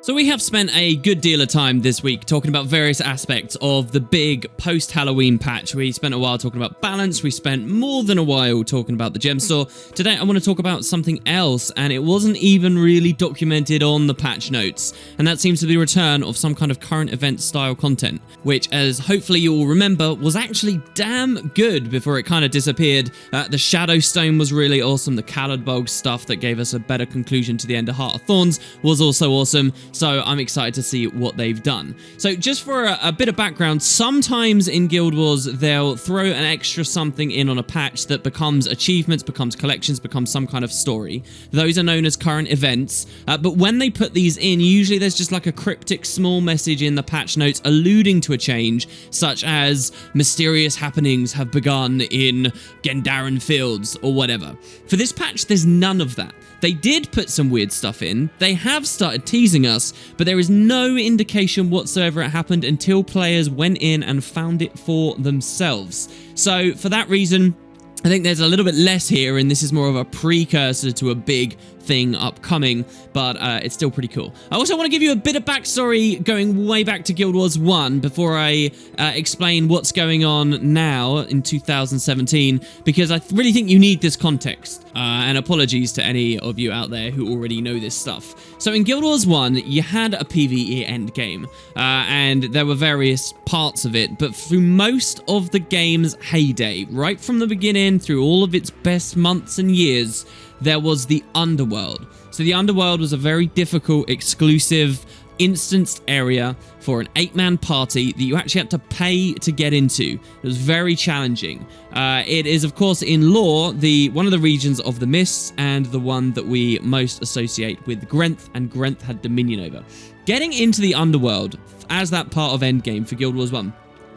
So we have spent a good deal of time this week talking about various aspects of the big post-Halloween patch. We spent a while talking about balance, we spent more than a while talking about the gem store. Today I want to talk about something else, and it wasn't even really documented on the patch notes, and that seems to be the return of some kind of current event style content, which, as hopefully you all remember, was actually damn good before it kind of disappeared. The Shadow Stone was really awesome, the Calidbog stuff that gave us a better conclusion to the end of Heart of Thorns was also awesome. So I'm excited to see what they've done. So just for a bit of background, sometimes in Guild Wars, they'll throw an extra something in on a patch that becomes achievements, becomes collections, becomes some kind of story. Those are known as current events. But when they put these in, usually there's just like a cryptic small message in the patch notes alluding to a change, such as mysterious happenings have begun in Gendaran Fields or whatever. For this patch, there's none of that. They did put some weird stuff in, they have started teasing us, but there is no indication whatsoever it happened until players went in and found it for themselves. So for that reason, I think there's a little bit less here, and this is more of a precursor to a big thing upcoming, but it's still pretty cool. I also want to give you a bit of backstory going way back to Guild Wars 1 before I explain what's going on now in 2017, because I really think you need this context. And apologies to any of you out there who already know this stuff. So in Guild Wars 1, you had a PvE endgame, and there were various parts of it, but through most of the game's heyday, right from the beginning through all of its best months and years, there was the Underworld. So the Underworld was a very difficult, exclusive, instanced area for an 8-man party that you actually had to pay to get into. It was very challenging. It is, of course, in lore, one of the regions of the Mists, and the one that we most associate with Grenth, and Grenth had dominion over. Getting into the Underworld as that part of Endgame for Guild Wars 1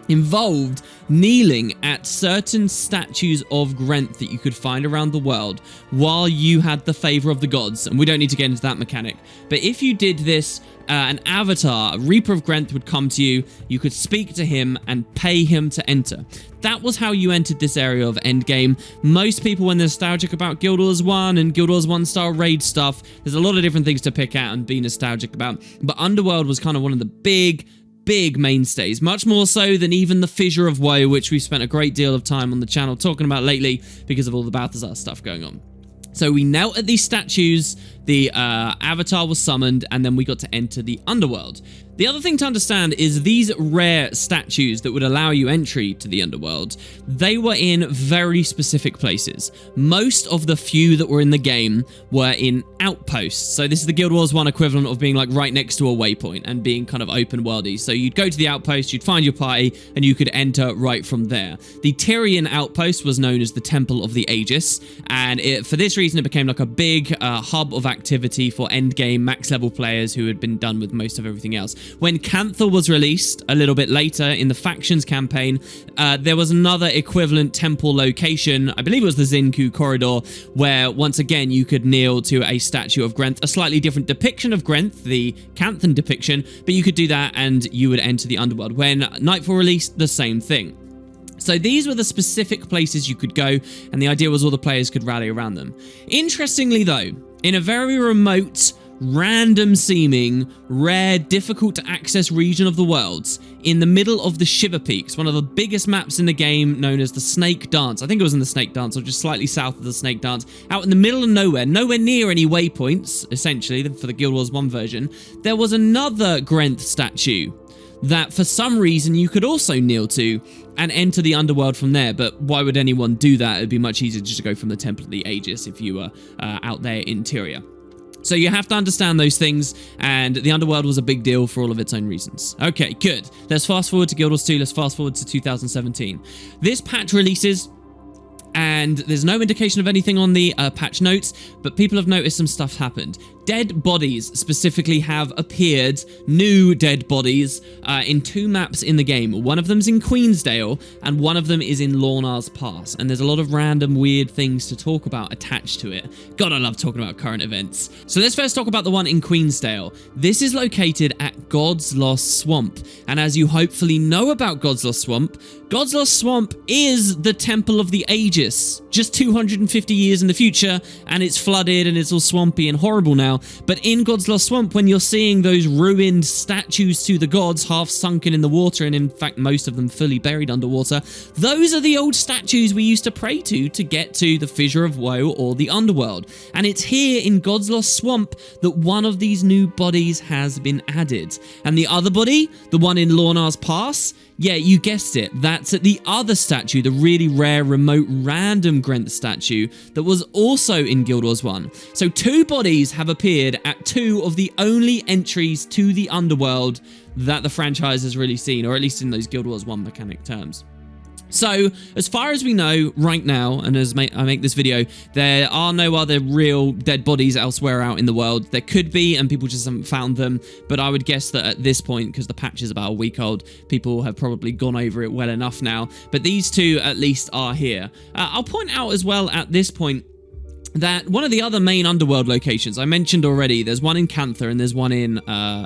involved kneeling at certain statues of Grenth that you could find around the world while you had the favor of the gods, and we don't need to get into that mechanic. But if you did this, an avatar, a Reaper of Grenth, would come to you, you could speak to him and pay him to enter. That was how you entered this area of Endgame. Most people, when they're nostalgic about Guild Wars 1 and Guild Wars 1-style raid stuff, there's a lot of different things to pick out and be nostalgic about, but Underworld was kind of one of the big mainstays, much more so than even the Fissure of Woe, which we've spent a great deal of time on the channel talking about lately because of all the Balthazar stuff going on. So we knelt at these statues, the avatar was summoned, and then we got to enter the Underworld. The other thing to understand is these rare statues that would allow you entry to the Underworld, they were in very specific places. Most of the few that were in the game were in outposts. So this is the Guild Wars 1 equivalent of being like right next to a waypoint and being kind of open worldy. So you'd go to the outpost, you'd find your party, and you could enter right from there. The Tyrian outpost was known as the Temple of the Aegis, and for this reason it became like a big hub of activity for endgame max level players who had been done with most of everything else. When Cantha was released a little bit later in the Factions campaign, there was another equivalent temple location, I believe it was the Zinku Corridor, where once again you could kneel to a statue of Grenth, a slightly different depiction of Grenth, the Canthan depiction, but you could do that and you would enter the Underworld. When Nightfall released, the same thing. So these were the specific places you could go, and the idea was all the players could rally around them. Interestingly though, in a very remote, random seeming, rare, difficult to access region of the world, in the middle of the Shiver Peaks, one of the biggest maps in the game known as the Snake Dance. I think it was in the Snake Dance, or just slightly south of the Snake Dance, out in the middle of nowhere near any waypoints, essentially, for the Guild Wars 1 version, there was another Grenth statue that for some reason you could also kneel to and enter the Underworld from there. But why would anyone do that? It'd be much easier just to go from the Temple of the Aegis if you were out there in Tyria. So you have to understand those things, and the Underworld was a big deal for all of its own reasons. Okay, good. Let's fast forward to Guild Wars 2. Let's fast forward to 2017. This patch releases, and there's no indication of anything on the patch notes, but people have noticed some stuff happened. Dead bodies specifically have appeared, new dead bodies, in 2 maps in the game. One of them's in Queensdale, and one of them is in Lornar's Pass, and there's a lot of random weird things to talk about attached to it. God, I love talking about current events. So let's first talk about the one in Queensdale. This is located at God's Lost Swamp. And as you hopefully know about God's Lost Swamp is the Temple of the Aegis, just 250 years in the future, and it's flooded and it's all swampy and horrible now. But in God's Lost Swamp, when you're seeing those ruined statues to the gods, half sunken in the water, and in fact most of them fully buried underwater, those are the old statues we used to pray to get to the Fissure of Woe or the Underworld. And it's here in God's Lost Swamp that one of these new bodies has been added. And the other body, the one in Lornar's Pass, yeah, you guessed it. That's at the other statue, the really rare remote random Grenth statue that was also in Guild Wars 1. So 2 bodies have appeared at 2 of the only entries to the Underworld that the franchise has really seen, or at least in those Guild Wars 1 mechanic terms. So, as far as we know right now, and as I make this video, there are no other real dead bodies elsewhere out in the world. There could be, and people just haven't found them, but I would guess that at this point, because the patch is about a week old, people have probably gone over it well enough now. But these 2 at least are here. I'll point out as well at this point that one of the other main Underworld locations, I mentioned already, there's one in Cantha and there's one in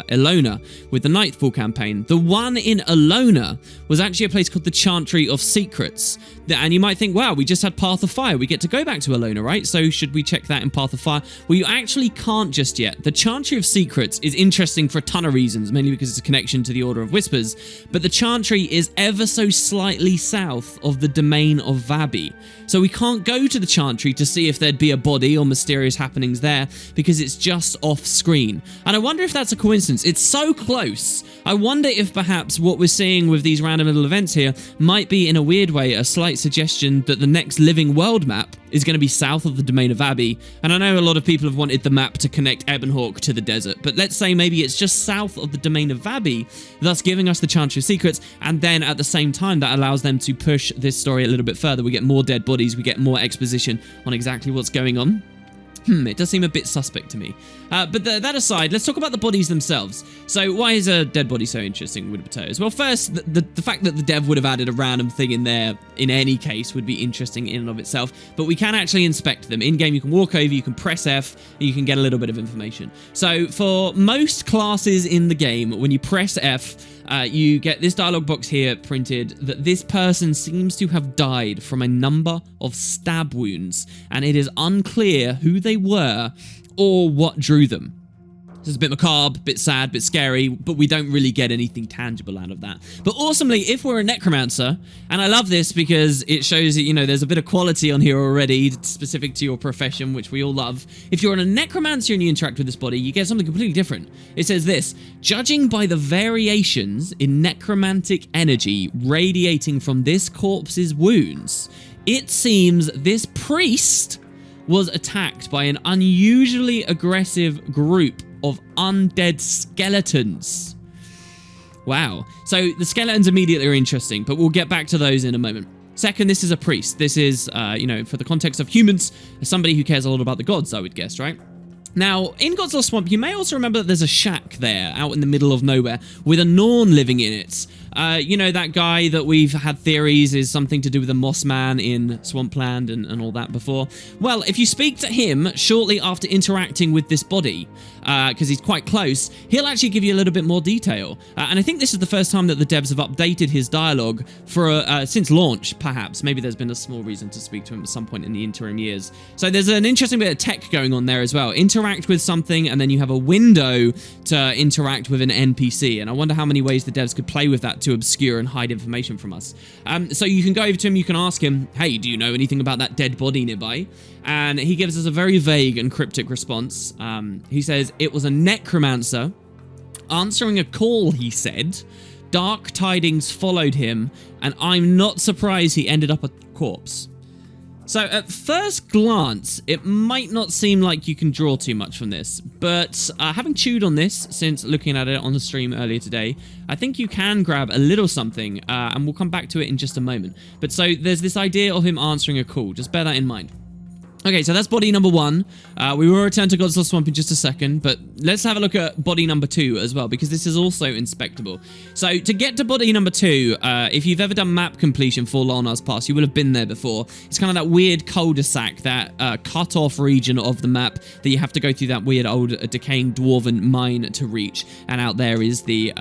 Elona with the Nightfall campaign. The one in Elona was actually a place called the Chantry of Secrets. And you might think, wow, we just had Path of Fire. We get to go back to Elona, right? So should we check that in Path of Fire? Well, you actually can't just yet. The Chantry of Secrets is interesting for a ton of reasons, mainly because it's a connection to the Order of Whispers. But the Chantry is ever so slightly south of the Domain of Vabi. So we can't go to the Chantry to see if there'd be a body or mysterious happenings there, because it's just off screen. And I wonder if that's a coincidence. It's so close. I wonder if perhaps what we're seeing with these random little events here might be, in a weird way, a slight suggestion that the next Living World map is going to be south of the Domain of Abbey. And I know a lot of people have wanted the map to connect Ebonhawk to the desert, but let's say maybe it's just south of the Domain of Abbey, thus giving us the Chantry of Secrets, and then at the same time that allows them to push this story a little bit further. We get more dead bodies, we get more exposition on exactly what's going on. It does seem a bit suspect to me. But that aside, let's talk about the bodies themselves. So why is a dead body so interesting with potatoes? Well, first, the fact that the dev would have added a random thing in there in any case would be interesting in and of itself. But we can actually inspect them. In-game, you can walk over, you can press F, and you can get a little bit of information. So for most classes in the game, when you press F, you get this dialogue box here printed that this person seems to have died from a number of stab wounds, and it is unclear who they were or what drew them. This is a bit macabre, bit sad, bit scary, but we don't really get anything tangible out of that. But awesomely, if we're a necromancer, and I love this because it shows that, you know, there's a bit of quality on here already specific to your profession, which we all love. If you're a necromancer and you interact with this body, you get something completely different. It says this: judging by the variations in necromantic energy radiating from this corpse's wounds, it seems this priest was attacked by an unusually aggressive group of undead skeletons. Wow. So the skeletons immediately are interesting, but we'll get back to those in a moment. Second, this is a priest. This is, you know, for the context of humans, somebody who cares a lot about the gods, I would guess, right? Now, in God's Lost Swamp, you may also remember that there's a shack there out in the middle of nowhere with a Norn living in it. You know, that guy that we've had theories is something to do with the Moss Man in Swampland and all that before. Well, if you speak to him shortly after interacting with this body, because he's quite close, he'll actually give you a little bit more detail. And I think this is the first time that the devs have updated his dialogue for since launch, perhaps. Maybe there's been a small reason to speak to him at some point in the interim years. So there's an interesting bit of tech going on there as well. Interact with something, and then you have a window to interact with an NPC. And I wonder how many ways the devs could play with that to obscure and hide information from us. So you can go over to him, you can ask him, hey, do you know anything about that dead body nearby? And he gives us a very vague and cryptic response. He says, it was a necromancer answering a call, he said. Dark tidings followed him, and I'm not surprised he ended up a corpse. So at first glance, it might not seem like you can draw too much from this, but having chewed on this since looking at it on the stream earlier today, I think you can grab a little something, and we'll come back to it in just a moment. But so there's this idea of him answering a call. Just bear that in mind. Okay, so that's body number 1. We will return to Godzilla Swamp in just a second, but let's have a look at body number 2 as well, because this is also inspectable. So to get to body number 2, if you've ever done map completion for Lorna's Pass, you will have been there before. It's kind of that weird cul-de-sac, that cut-off region of the map that you have to go through that weird old decaying dwarven mine to reach. And out there is the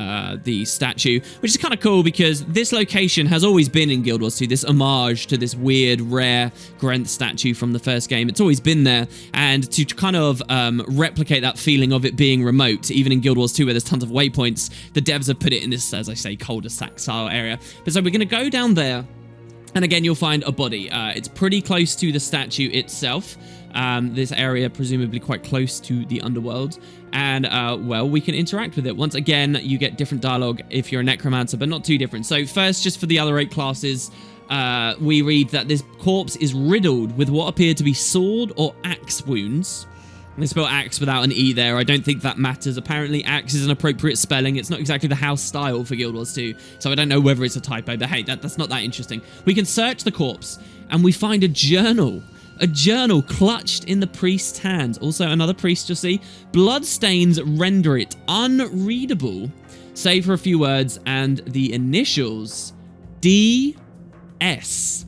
statue, which is kind of cool because this location has always been in Guild Wars 2, this homage to this weird, rare Grenth statue from the first game. It's always been there, and to kind of replicate that feeling of it being remote, even in Guild Wars 2 where there's tons of waypoints, the devs have put it in this, as I say, cul-de-sac style area. But so we're going to go down there, and again, you'll find a body. It's pretty close to the statue itself. This area presumably quite close to the underworld, and well, we can interact with it. Once again, you get different dialogue if you're a necromancer, but not too different. So first, just for the other 8 classes, we read that this corpse is riddled with what appear to be sword or axe wounds. They spell axe without an E there. I don't think that matters. Apparently, axe is an appropriate spelling. It's not exactly the house style for Guild Wars 2, so I don't know whether it's a typo, but hey, that's not that interesting. We can search the corpse, and we find a journal. A journal clutched in the priest's hands. Also, another priest, you'll see. Bloodstains render it unreadable, save for a few words and the initials DS.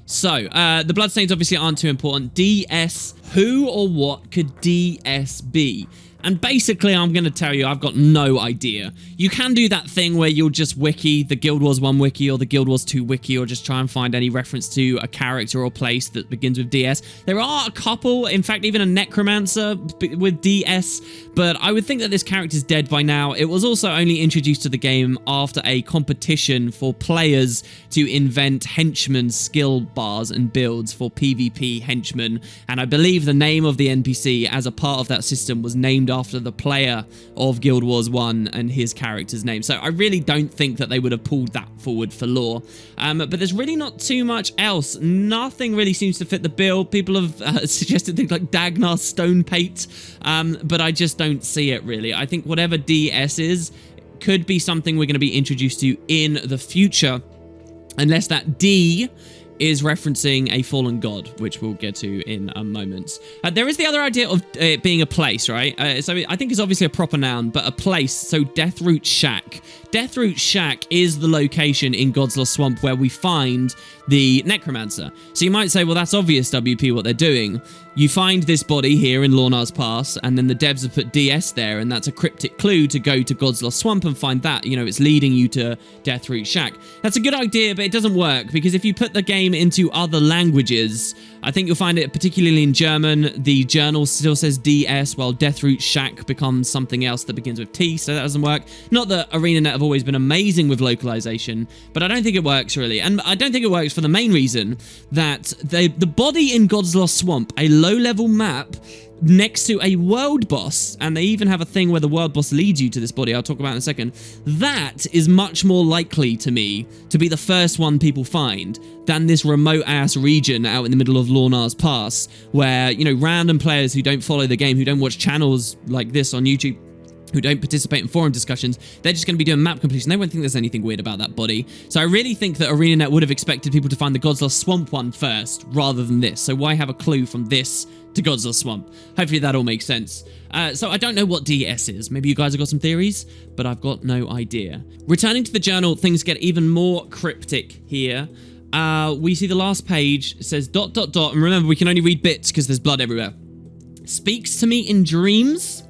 So, the bloodstains obviously aren't too important. DS, who or what could DS be? And basically, I'm going to tell you, I've got no idea. You can do that thing where you'll just wiki the Guild Wars 1 wiki or the Guild Wars 2 wiki, or just try and find any reference to a character or place that begins with DS. There are a couple, in fact, even a necromancer with DS, but I would think that this character's dead by now. It was also only introduced to the game after a competition for players to invent henchman skill bars and builds for PvP henchmen, and I believe the name of the NPC as a part of that system was named after the player of Guild Wars 1 and his character's name. So I really don't think that they would have pulled that forward for lore. But there's really not too much else. Nothing really seems to fit the bill. People have suggested things like Dagnar Stone Pate, but I just don't see it really. I think whatever DS is could be something we're going to be introduced to in the future, unless that D is referencing a fallen god, which we'll get to in a moment. There is the other idea of it being a place, right? So I think it's obviously a proper noun, but a place. So Deathroot Shack. Deathroot Shack is the location in Godzilla Swamp where we find the Necromancer. So you might say, well, that's obvious, WP, what they're doing. You find this body here in Lorna's Pass, and then the devs have put DS there, and that's a cryptic clue to go to Godzilla Swamp and find that. You know, it's leading you to Deathroot Shack. That's a good idea, but it doesn't work, because if you put the game into other languages, I think you'll find it, particularly in German, the journal still says DS, while Deathroot Shack becomes something else that begins with T, so that doesn't work. Not that ArenaNet have always been amazing with localization, but I don't think it works, really. And I don't think it works for the main reason that the body in Godzilla Swamp, a low-level map next to a world boss, and they even have a thing where the world boss leads you to this body, I'll talk about in a second, that is much more likely to me to be the first one people find than this remote-ass region out in the middle of Lorna's Pass, where, you know, random players who don't follow the game, who don't watch channels like this on YouTube, who don't participate in forum discussions, they're just going to be doing map completion. They won't think there's anything weird about that body. So I really think that ArenaNet would have expected people to find the Godzilla Swamp one first, rather than this. So why have a clue from this to Godzilla Swamp? Hopefully that all makes sense. So I don't know what DS is. Maybe you guys have got some theories, but I've got no idea. Returning to the journal, things get even more cryptic here. We see the last page. It says ... And remember, we can only read bits because there's blood everywhere. Speaks to me in dreams.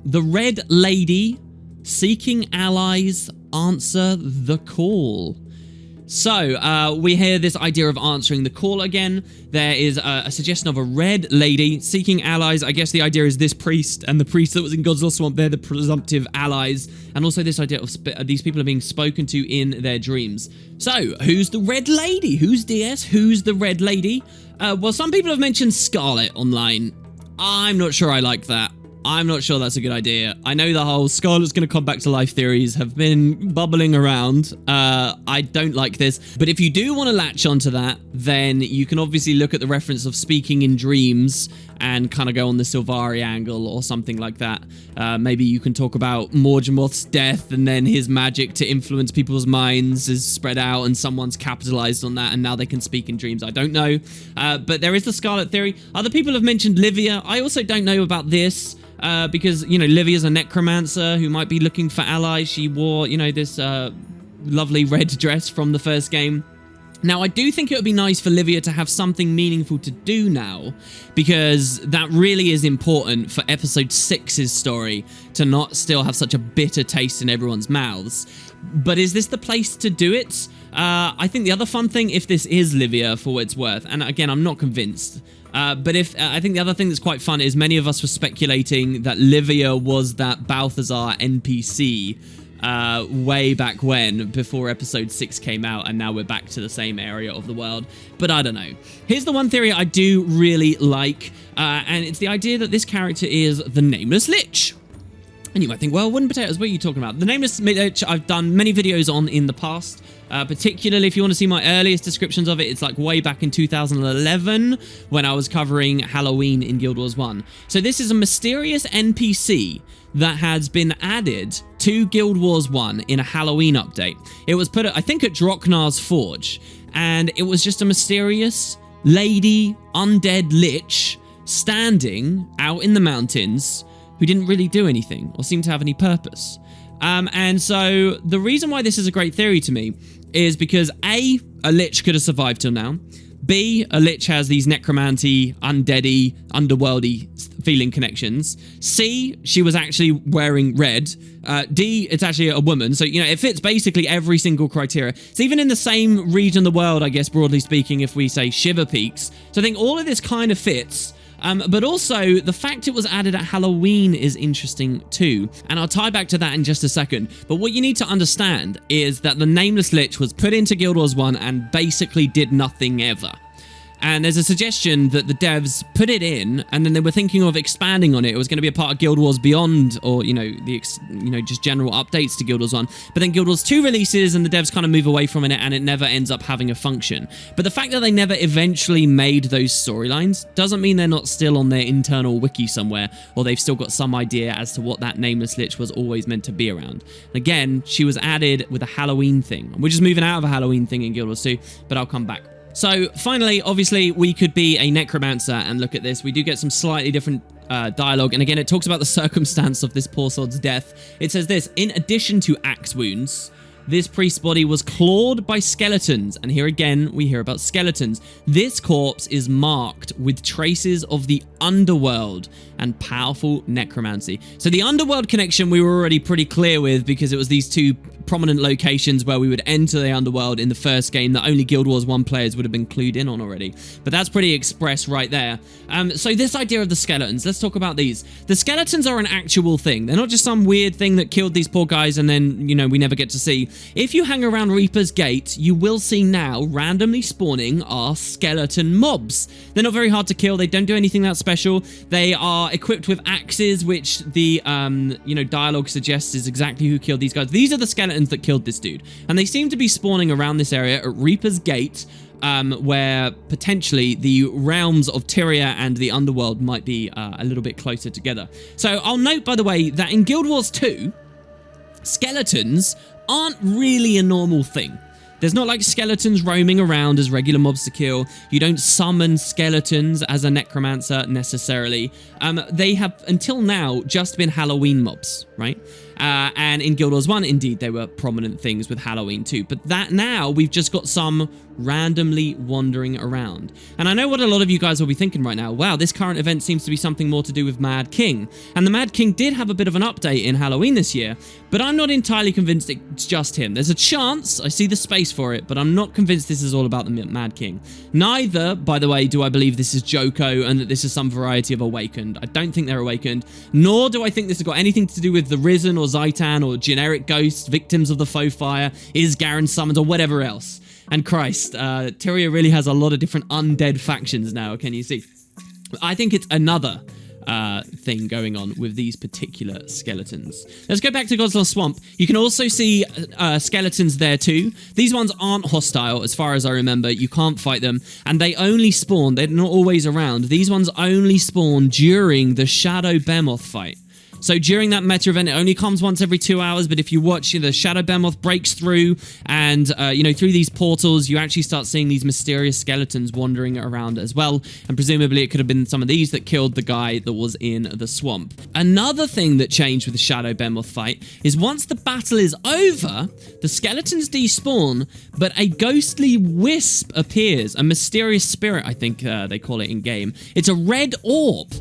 The Red Lady, seeking allies, answer the call. So, we hear this idea of answering the call again. There is a suggestion of a Red Lady seeking allies. I guess the idea is this priest and the priest that was in Godzilla Swamp, they're the presumptive allies. And also this idea of these people are being spoken to in their dreams. So, who's the Red Lady? Who's DS? Who's the Red Lady? Well, some people have mentioned Scarlet online. I'm not sure I like that. I'm not sure that's a good idea. I know the whole Scarlet's going to come back to life theories have been bubbling around. I don't like this. But if you do want to latch onto that, then you can obviously look at the reference of speaking in dreams and kind of go on the Sylvari angle or something like that. Maybe you can talk about Morgemoth's death and then his magic to influence people's minds is spread out and someone's capitalized on that and now they can speak in dreams. I don't know. But there is the Scarlet theory. Other people have mentioned Livia. I also don't know about this. Because, you know, Livia's a necromancer who might be looking for allies. She wore, you know, this lovely red dress from the first game. Now, I do think it would be nice for Livia to have something meaningful to do now, because that really is important for episode 6's story to not still have such a bitter taste in everyone's mouths. But is this the place to do it? I think the other fun thing, if this is Livia for what it's worth, and again, I'm not convinced, but I think the other thing that's quite fun is many of us were speculating that Livia was that Balthazar NPC way back when, before episode 6 came out, and now we're back to the same area of the world. But I don't know. Here's the one theory I do really like, and it's the idea that this character is the Nameless Lich. And you might think, well, Wooden Potatoes, what are you talking about? The Nameless Lich I've done many videos on in the past. Particularly if you want to see my earliest descriptions of it, it's like way back in 2011 when I was covering Halloween in Guild Wars 1. So this is a mysterious NPC that has been added to Guild Wars 1 in a Halloween update. It was put, I think, at Droknar's Forge, and it was just a mysterious lady undead lich standing out in the mountains who didn't really do anything or seem to have any purpose. And so the reason why this is a great theory to me is because A, a lich could have survived till now. B, a lich has these necromancy, undeady, underworldy feeling connections. C, she was actually wearing red. D, it's actually a woman. So, you know, it fits basically every single criteria. It's even in the same region of the world, I guess, broadly speaking, if we say Shiver Peaks. So I think all of this kind of fits. But also, the fact it was added at Halloween is interesting too, and I'll tie back to that in just a second. But what you need to understand is that the Nameless Lich was put into Guild Wars 1 and basically did nothing ever. And there's a suggestion that the devs put it in, and then they were thinking of expanding on it. It was going to be a part of Guild Wars Beyond, or just general updates to Guild Wars 1. But then Guild Wars 2 releases, and the devs kind of move away from it, and it never ends up having a function. But the fact that they never eventually made those storylines doesn't mean they're not still on their internal wiki somewhere, or they've still got some idea as to what that Nameless Lich was always meant to be around. Again, she was added with a Halloween thing. We're just moving out of a Halloween thing in Guild Wars 2, but I'll come back. So finally, obviously, we could be a necromancer and look at this. We do get some slightly different dialogue. And again, it talks about the circumstance of this poor soul's death. It says this: in addition to axe wounds, this priest's body was clawed by skeletons. And here again, we hear about skeletons. This corpse is marked with traces of the underworld and powerful necromancy. So the underworld connection we were already pretty clear with, because it was these two prominent locations where we would enter the underworld in the first game that only Guild Wars 1 players would have been clued in on already. But that's pretty express right there. So this idea of the skeletons, let's talk about these. The skeletons are an actual thing. They're not just some weird thing that killed these poor guys and then, you know, we never get to see. If you hang around Reaper's Gate, you will see now randomly spawning are skeleton mobs. They're not very hard to kill. They don't do anything that special. They are equipped with axes, which the dialogue suggests is exactly who killed these guys. These are the skeletons that killed this dude, and they seem to be spawning around this area at Reaper's Gate, where potentially the realms of Tyria and the underworld might be a little bit closer together. So I'll note, by the way, that in Guild Wars 2, skeletons aren't really a normal thing. There's not like skeletons roaming around as regular mobs to kill. You don't summon skeletons as a necromancer necessarily. They have, until now, just been Halloween mobs, right? And in Guild Wars 1, indeed, they were prominent things with Halloween too. But that now, we've just got some randomly wandering around. And I know what a lot of you guys will be thinking right now. Wow, this current event seems to be something more to do with Mad King. And the Mad King did have a bit of an update in Halloween this year, but I'm not entirely convinced it's just him. There's a chance, I see the space for it, but I'm not convinced this is all about the Mad King. Neither, by the way, do I believe this is Joko and that this is some variety of Awakened. I don't think they're Awakened, nor do I think this has got anything to do with the Risen or Zaitan or generic ghosts, victims of the faux fire, Isgaren summons, or whatever else. And Christ, Tyria really has a lot of different undead factions now, can you see? I think it's another thing going on with these particular skeletons. Let's go back to God's Lost Swamp. You can also see skeletons there too. These ones aren't hostile, as far as I remember. You can't fight them, and they only spawn. They're not always around. These ones only spawn during the Shadow Behemoth fight. So during that meta event, it only comes once every 2 hours, but if you watch, the Shadow Behemoth breaks through, and, through these portals, you actually start seeing these mysterious skeletons wandering around as well, and presumably it could have been some of these that killed the guy that was in the swamp. Another thing that changed with the Shadow Behemoth fight is once the battle is over, the skeletons despawn, but a ghostly wisp appears, a mysterious spirit, I think they call it in-game. It's a red orb,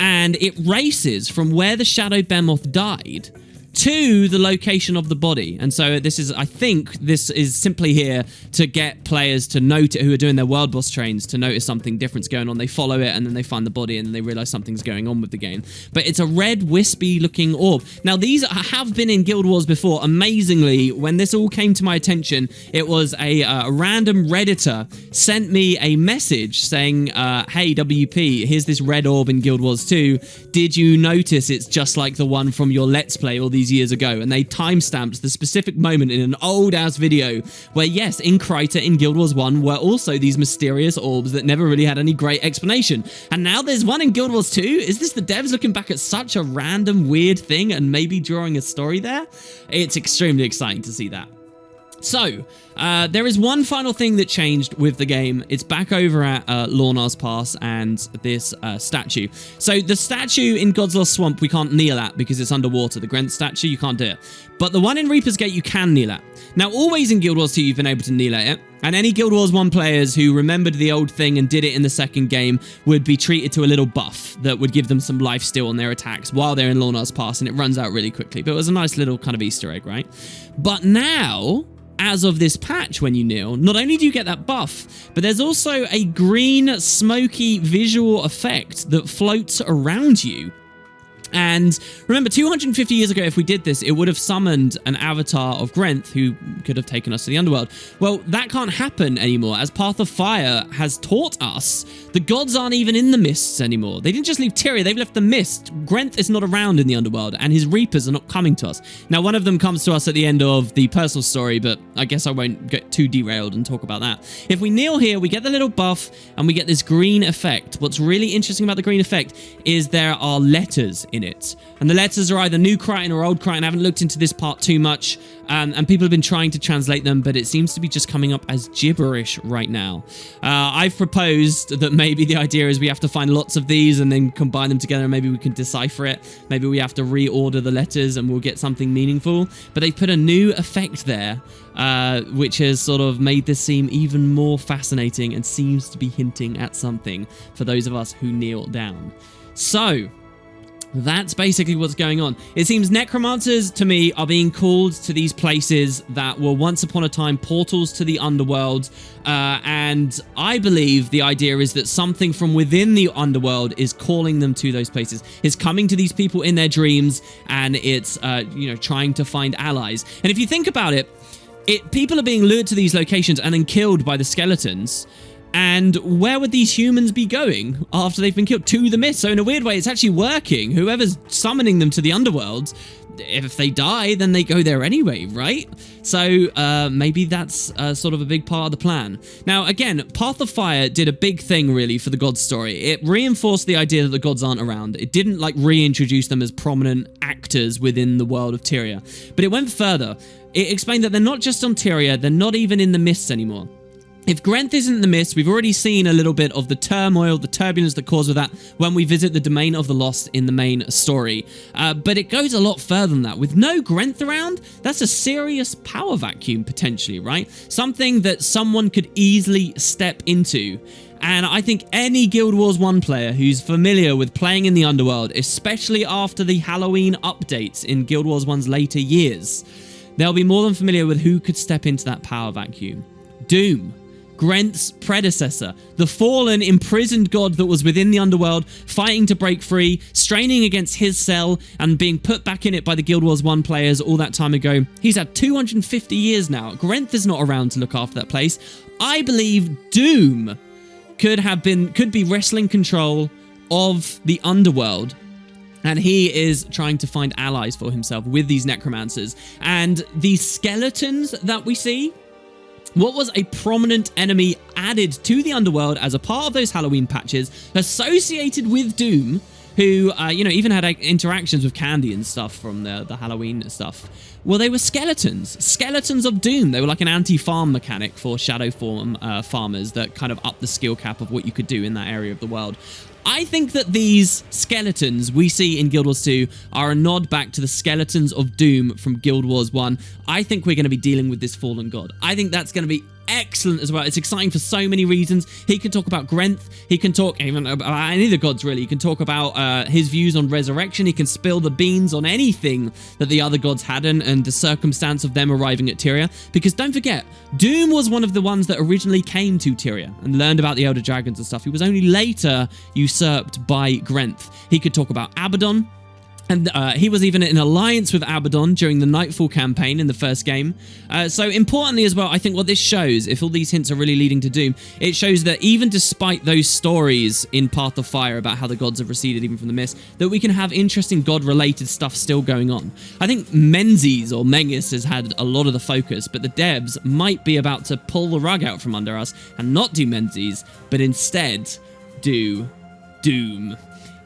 and it races from where the Shadow Behemoth died to the location of the body. And so I think this is simply here to get players to note who are doing their world boss trains to notice something different's going on. They follow it, and then they find the body, and then they realize something's going on with the game. But it's a red, wispy looking orb. Now, these have been in Guild Wars before. Amazingly, when this all came to my attention, it was a random Redditor sent me a message saying, hey, WP, here's this red orb in Guild Wars 2. Did you notice it's just like the one from your Let's Play all these years ago? And they timestamped the specific moment in an old-ass video where, yes, in Kryta in Guild Wars 1 were also these mysterious orbs that never really had any great explanation. And now there's one in Guild Wars 2? Is this the devs looking back at such a random, weird thing and maybe drawing a story there? It's extremely exciting to see that. So, there is one final thing that changed with the game. It's back over at Lornar's Pass and this statue. So, the statue in God's Lost Swamp we can't kneel at because it's underwater. The Grent statue, you can't do it. But the one in Reaper's Gate you can kneel at. Now, always in Guild Wars 2 you've been able to kneel at it. And any Guild Wars 1 players who remembered the old thing and did it in the second game would be treated to a little buff that would give them some life steal on their attacks while they're in Lornar's Pass, and it runs out really quickly. But it was a nice little kind of Easter egg, right? But now, as of this patch, when you kneel, not only do you get that buff, but there's also a green, smoky visual effect that floats around you. And remember, 250 years ago, if we did this, it would have summoned an avatar of Grenth who could have taken us to the underworld. Well, that can't happen anymore. As Path of Fire has taught us, the gods aren't even in the mists anymore. They didn't just leave Tyria, they've left the mist. Grenth is not around in the underworld, and his reapers are not coming to us. Now, one of them comes to us at the end of the personal story, but I guess I won't get too derailed and talk about that. If we kneel here, we get the little buff, and we get this green effect. What's really interesting about the green effect is there are letters in it. And the letters are either New Crichton or Old Crichton. I haven't looked into this part too much, and people have been trying to translate them, but it seems to be just coming up as gibberish right now. I've proposed that maybe the idea is we have to find lots of these and then combine them together, and maybe we can decipher it. Maybe we have to reorder the letters and we'll get something meaningful. But they've put a new effect there, which has sort of made this seem even more fascinating and seems to be hinting at something for those of us who kneel down. So, that's basically what's going on. It seems necromancers, to me, are being called to these places that were once upon a time portals to the underworld. And I believe the idea is that something from within the underworld is calling them to those places. It's coming to these people in their dreams, and it's, trying to find allies. And if you think about it, people are being lured to these locations and then killed by the skeletons. And where would these humans be going after they've been killed? To the mist. So in a weird way, it's actually working. Whoever's summoning them to the underworld, if they die, then they go there anyway, right? So maybe that's sort of a big part of the plan. Now, again, Path of Fire did a big thing, really, for the gods story. It reinforced the idea that the gods aren't around. It didn't, reintroduce them as prominent actors within the world of Tyria. But it went further. It explained that they're not just on Tyria, they're not even in the mists anymore. If Grenth isn't in the mist, we've already seen a little bit of the turmoil, the turbulence that caused with that when we visit the Domain of the Lost in the main story. But it goes a lot further than that. With no Grenth around, that's a serious power vacuum, potentially, right? Something that someone could easily step into. And I think any Guild Wars 1 player who's familiar with playing in the underworld, especially after the Halloween updates in Guild Wars 1's later years, they'll be more than familiar with who could step into that power vacuum. Doom. Grenth's predecessor, the fallen, imprisoned god that was within the underworld, fighting to break free, straining against his cell, and being put back in it by the Guild Wars 1 players all that time ago. He's had 250 years now. Grenth is not around to look after that place. I believe Doom could be wrestling control of the underworld. And he is trying to find allies for himself with these necromancers. And these skeletons that we see, what was a prominent enemy added to the underworld as a part of those Halloween patches associated with Doom, who, even had interactions with Candy and stuff from the Halloween stuff. Well, they were skeletons. Skeletons of Doom. They were like an anti-farm mechanic for shadow form farmers that kind of upped the skill cap of what you could do in that area of the world. I think that these skeletons we see in Guild Wars 2 are a nod back to the skeletons of Doom from Guild Wars 1. I think we're going to be dealing with this fallen god. I think that's going to be excellent as well. It's exciting for so many reasons. He can talk about Grenth. He can talk even about any of the gods, really. He can talk about his views on resurrection. He can spill the beans on anything that the other gods hadn't and the circumstance of them arriving at Tyria. Because don't forget, Doom was one of the ones that originally came to Tyria and learned about the Elder Dragons and stuff. He was only later usurped by Grenth. He could talk about Abaddon. And he was even in alliance with Abaddon during the Nightfall campaign in the first game. So importantly as well, I think what this shows, if all these hints are really leading to Doom, it shows that even despite those stories in Path of Fire about how the gods have receded even from the mist, that we can have interesting god-related stuff still going on. I think Menzies or Mengus has had a lot of the focus, but the devs might be about to pull the rug out from under us and not do Menzies, but instead do Doom.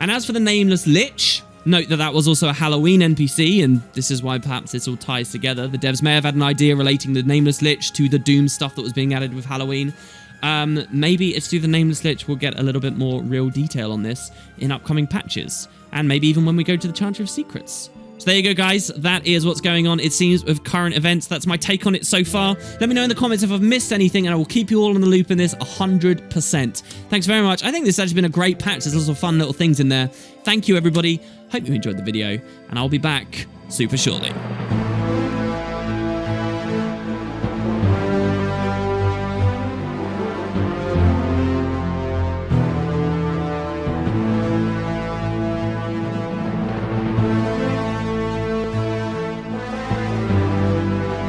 And as for the Nameless Lich, note that that was also a Halloween NPC, and this is why perhaps this all ties together. The devs may have had an idea relating the Nameless Lich to the Doom stuff that was being added with Halloween. Maybe it's through the Nameless Lich we'll get a little bit more real detail on this in upcoming patches, and maybe even when we go to the Chantry of Secrets. So there you go, guys. That is what's going on, it seems, with current events. That's my take on it so far. Let me know in the comments if I've missed anything, and I will keep you all in the loop in this 100%. Thanks very much. I think this has actually been a great patch. There's lots of fun little things in there. Thank you, everybody. Hope you enjoyed the video, and I'll be back super shortly.